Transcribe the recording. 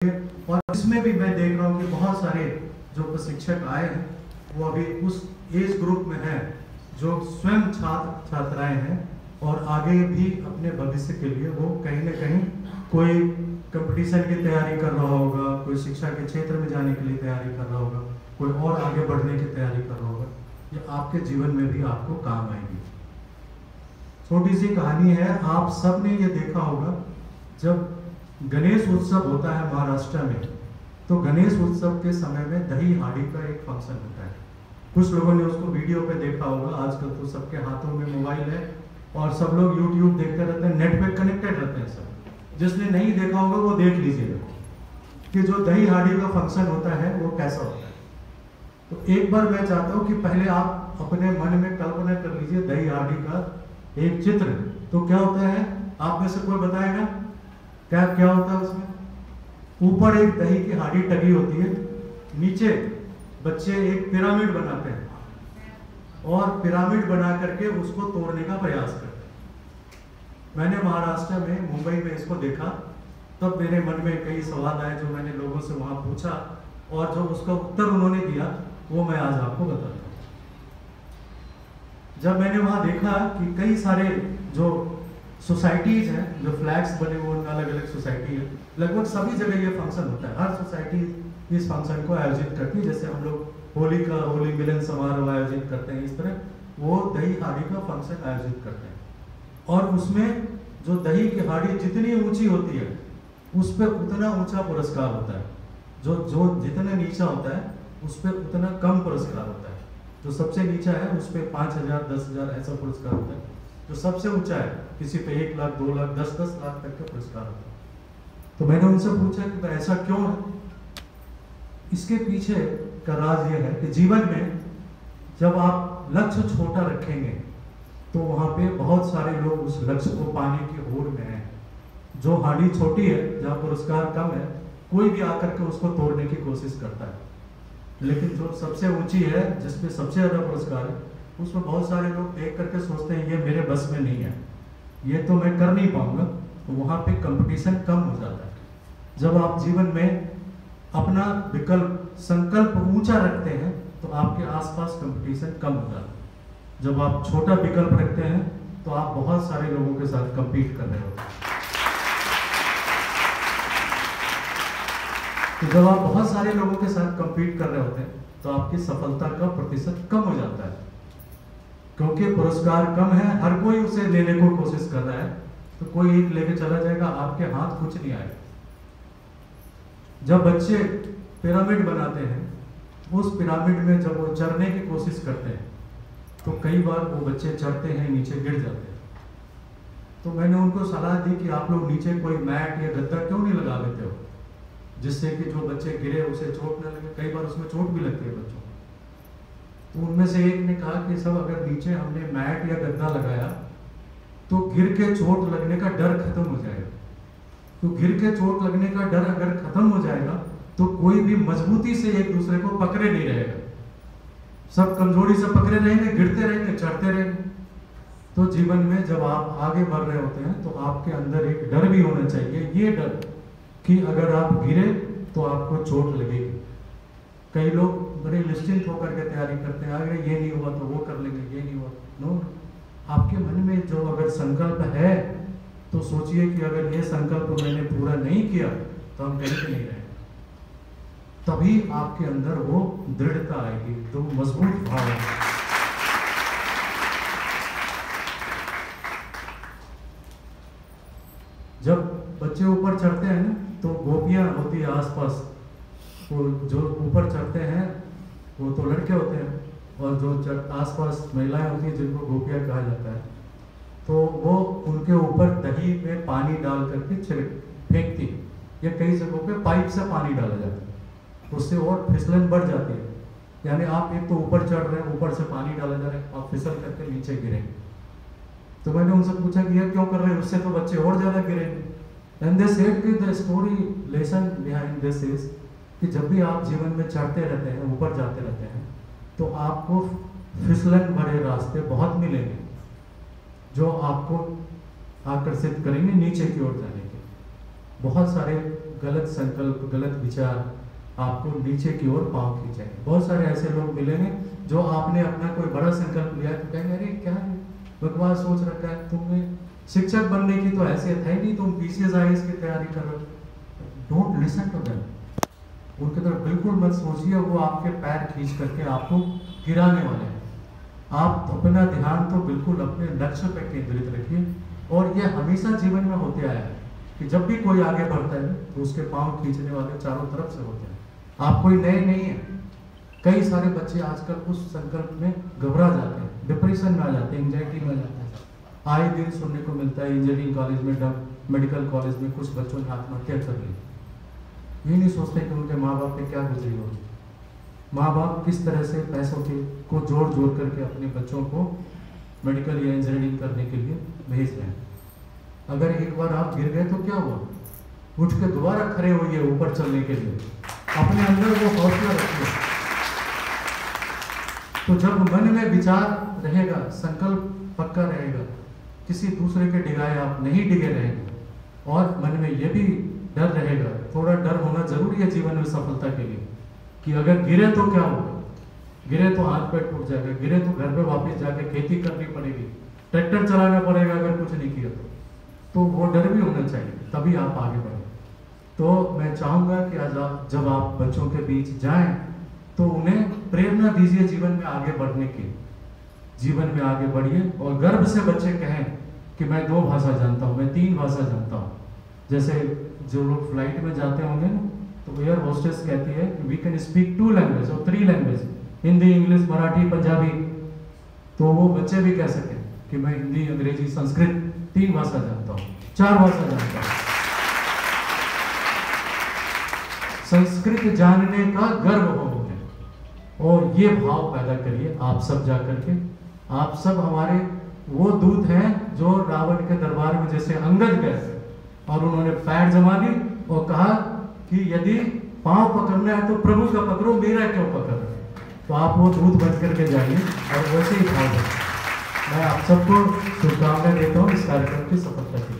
और इसमें भी मैं देख रहा हूँ कि बहुत सारे जो प्रशिक्षक आए हैं वो अभी उस एज ग्रुप में हैं जो स्वयं छात्र छात्राएं हैं और आगे भी अपने भविष्य के लिए वो कहीं ना कहीं कोई कंपटीशन की तैयारी कर रहा होगा, कोई शिक्षा के क्षेत्र में जाने के लिए तैयारी कर रहा होगा, कोई और आगे बढ़ने की तैयारी कर रहा होगा। ये आपके जीवन में भी आपको काम आएगी। छोटी सी कहानी है, आप सब ने ये देखा होगा जब गणेश उत्सव होता है महाराष्ट्र में, तो गणेश उत्सव के समय में दही हांडी का एक फंक्शन होता है। कुछ लोगों ने उसको वीडियो पे देखा होगा। आजकल तो सबके हाथों में मोबाइल है और सब लोग यूट्यूब देखते रहते हैं, नेट पे कनेक्टेड रहते हैं सब। जिसने नहीं देखा होगा वो देख लीजिएगा कि जो दही हांडी का फंक्शन होता है वो कैसा होता है। तो एक बार मैं चाहता हूँ कि पहले आप अपने मन में कल्पना कर लीजिए दही हांडी का एक चित्र। तो क्या होता है, आप में से कोई बताएगा क्या क्या होता है उसमें? ऊपर एक दही की हांडी टंगी होती है, नीचे बच्चे एक पिरामिड बनाते हैं और पिरामिड बना करके उसको तोड़ने का प्रयास करते हैं। मैंने महाराष्ट्र में मुंबई में इसको देखा, तब मेरे मन में कई सवाल आए जो मैंने लोगों से वहां पूछा और जो उसका उत्तर उन्होंने दिया वो मैं आज आपको बताता हूँ। जब मैंने वहां देखा कि कई सारे जो सोसाइटीज हैं, जो फ्लैग्स बने हुए उनमें अलग अलग सोसाइटी है, लगभग सभी जगह ये फंक्शन होता है। हर सोसाइटी इस फंक्शन को आयोजित करती है। जैसे हम लोग होली का होली मिलन समारोह आयोजित करते हैं, इस तरह वो दही हांडी का फंक्शन आयोजित करते हैं। और उसमें जो दही की हांडी जितनी ऊंची होती है उस पर उतना ऊंचा पुरस्कार होता है, जो जितना नीचा होता है उस पर उतना कम पुरस्कार होता है। जो सबसे नीचा है उस पर 5,000 10,000 ऐसा पुरस्कार होता है। जो सबसे ऊंचा है किसी पे 1 लाख 2 लाख 10 लाख तक का पुरस्कार होता है। तो मैंने उनसे पूछा कि ऐसा क्यों है। इसके पीछे का राज ये है कि जीवन में जब आप लक्ष्य छोटा रखेंगे तो वहां पे बहुत सारे लोग उस लक्ष्य को पाने की होड़ में हैं। जो हांडी छोटी है, जहाँ पुरस्कार कम है, कोई भी आकर के उसको तोड़ने की कोशिश करता है। लेकिन जो सबसे ऊंची है, जिसमें सबसे ज्यादा पुरस्कार है, उसमें बहुत सारे लोग देख करके सोचते हैं ये मेरे बस में नहीं है, ये तो मैं कर नहीं पाऊंगा। तो वहां पे कंपटीशन कम हो जाता है। जब आप जीवन में अपना विकल्प संकल्प ऊंचा रखते हैं तो आपके आसपास कंपटीशन कम हो जाता है। जब आप छोटा विकल्प रखते हैं तो आप बहुत सारे लोगों के साथ कंपीट कर रहे होते हैं। तो जब आप बहुत सारे लोगों के साथ कंपीट कर रहे होते हैं तो आपकी सफलता का प्रतिशत कम हो जाता है, क्योंकि पुरस्कार कम है, हर कोई उसे लेने को कोशिश कर रहा है। तो कोई एक लेके चला जाएगा, आपके हाथ कुछ नहीं आएगा। जब बच्चे पिरामिड बनाते हैं, उस पिरामिड में जब वो चढ़ने की कोशिश करते हैं तो कई बार वो बच्चे चढ़ते हैं, नीचे गिर जाते हैं। तो मैंने उनको सलाह दी कि आप लोग नीचे कोई मैट या गद्दा क्यों नहीं लगा देते हो, जिससे कि जो बच्चे गिरे उसे चोट न लगे। कई बार उसमें चोट भी लगती है बच्चों को। तो उनमें से एक ने कहा कि सब अगर नीचे हमने मैट या गद्दा लगाया तो गिर के चोट लगने का डर खत्म हो जाएगा। तो गिर के चोट लगने का डर अगर खत्म हो जाएगा तो कोई भी मजबूती से एक दूसरे को पकड़े नहीं रहेगा, सब कमजोरी से पकड़े रहेंगे, गिरते रहेंगे, चढ़ते रहेंगे। तो जीवन में जब आप आगे बढ़ रहे होते हैं तो आपके अंदर एक डर भी होना चाहिए, ये डर कि अगर आप गिरे तो आपको चोट लगेगी। कई लोग बड़े निश्चिंत होकर के तैयारी करते हैं, अगर ये नहीं हुआ तो वो कर लेंगे, ये नहीं हुआ। नो, आपके मन में जो अगर संकल्प है तो सोचिए कि अगर ये संकल्प मैंने पूरा नहीं किया तो हम कहीं पे नहीं रहेंगे। तभी आपके अंदर वो दृढ़ता आएगी, तो मजबूत भाव आएगा। जब बच्चे ऊपर चढ़ते हैं ना तो गोपियां होती है आसपास, वो जो ऊपर चढ़ते हैं वो तो लड़के होते हैं और जो आसपास महिलाएं होती हैं जिनको गोपियां कहा जाता है, तो वो उनके ऊपर दही में पानी डाल करके फेंकती है, या कई जगहों पे पाइप से पानी डाला जाता है, उससे और फिसलन बढ़ जाती है। यानी आप एक तो ऊपर चढ़ रहे हैं, ऊपर से पानी डाला जा रहा है, आप फिसल करके नीचे गिरेंगे। तो मैंने उनसे पूछा कि ये क्यों कर रहे हैं, उससे तो बच्चे और ज्यादा गिरेंगे। एंड दे सेड कि the story lesson behind this is कि जब भी आप जीवन में चढ़ते रहते हैं, ऊपर जाते रहते हैं, तो आपको फिसलन भरे रास्ते बहुत मिलेंगे जो आपको आकर्षित करेंगे नीचे की ओर जाने के। बहुत सारे गलत संकल्प, गलत विचार आपको नीचे की ओर पांव खींचेंगे। बहुत सारे ऐसे लोग मिलेंगे जो आपने अपना कोई बड़ा संकल्प लिया तो कहेंगे अरे क्या है बकवास सोच रखा है, तुम्हें शिक्षक बनने की तो हैसियत है नहीं, तुम PCS IAS की तैयारी कर रहे हो। डोंट लिसन टू देम, उनकी तरफ बिल्कुल मत सोचिए, वो आपके पैर खींच करके आपको गिराने वाले हैं। आप अपना ध्यान तो बिल्कुल अपने लक्ष्य पर केंद्रित रखिए। और ये हमेशा जीवन में होते आया है कि जब भी कोई आगे बढ़ता है तो उसके पांव खींचने वाले चारों तरफ से होते हैं। आप कोई नए नहीं है। कई सारे बच्चे आजकल उस संकल्प में घबरा जाते हैं, डिप्रेशन में आ जाते हैं, एंजाइटी में आ जाते हैं। आए दिन सुनने को मिलता है इंजीनियरिंग कॉलेज में, मेडिकल कॉलेज में कुछ बच्चों ने आत्महत्या कर ली। ये नहीं सोचते कि उनके माँ बाप पे क्या गुजरी होगी, माँ बाप किस तरह से पैसों को जोड़ जोड़ करके अपने बच्चों को मेडिकल या इंजीनियरिंग करने के लिए भेज रहे हैं। अगर एक बार आप गिर गए तो क्या हुआ, उठ के दोबारा खड़े होइए ऊपर चलने के लिए, अपने अंदर वो हौसला रखिए। तो जब मन में विचार रहेगा, संकल्प पक्का रहेगा, किसी दूसरे के डिगाए आप नहीं डिगे रहेंगे, और मन में ये भी डर रहेगा, थोड़ा डर होना जरूरी है जीवन में सफलता के लिए, कि अगर गिरे तो क्या होगा, गिरे तो हाथ पैर टूट जाएगा, गिरे तो घर पे वापस जाके खेती करनी पड़ेगी, ट्रैक्टर चलाना पड़ेगा अगर कुछ नहीं किया तो वो डर भी होना चाहिए, तभी आप आगे बढ़ें। तो मैं चाहूंगा कि आज जब आप बच्चों के बीच जाएं तो उन्हें प्रेरणा दीजिए जीवन में आगे बढ़ने की, जीवन में आगे बढ़िए। और गर्व से बच्चे कहें कि मैं 2 भाषा जानता हूँ, मैं 3 भाषा जानता हूँ। जैसे जो लोग फ्लाइट में जाते होंगे ना, तो एयर होस्टेस कहती है वी कैन स्पीक 2 लैंग्वेज और 3 लैंग्वेज, हिंदी, इंग्लिश, मराठी, पंजाबी। तो वो बच्चे भी कह सकें कि मैं हिंदी, अंग्रेजी, संस्कृत 3 भाषा जानता हूँ, 4 भाषा जानता हूँ। संस्कृत जानने का गर्व हो मुझे, और ये भाव पैदा करिए आप सब जाकर के। आप सब हमारे वो दूत हैं जो रावण के दरबार में जैसे अंगद गए और उन्होंने पैर जमा ली और कहा कि यदि पांव पकड़ना है तो प्रभु का पकड़ो, मेरा क्यों पकड़ रहे। तो आप वो दूत बन करके जाइए और वैसे ही भाव है। मैं आप सबको शुभकामनाएं देता हूँ इस कार्यक्रम की सफलता के लिए।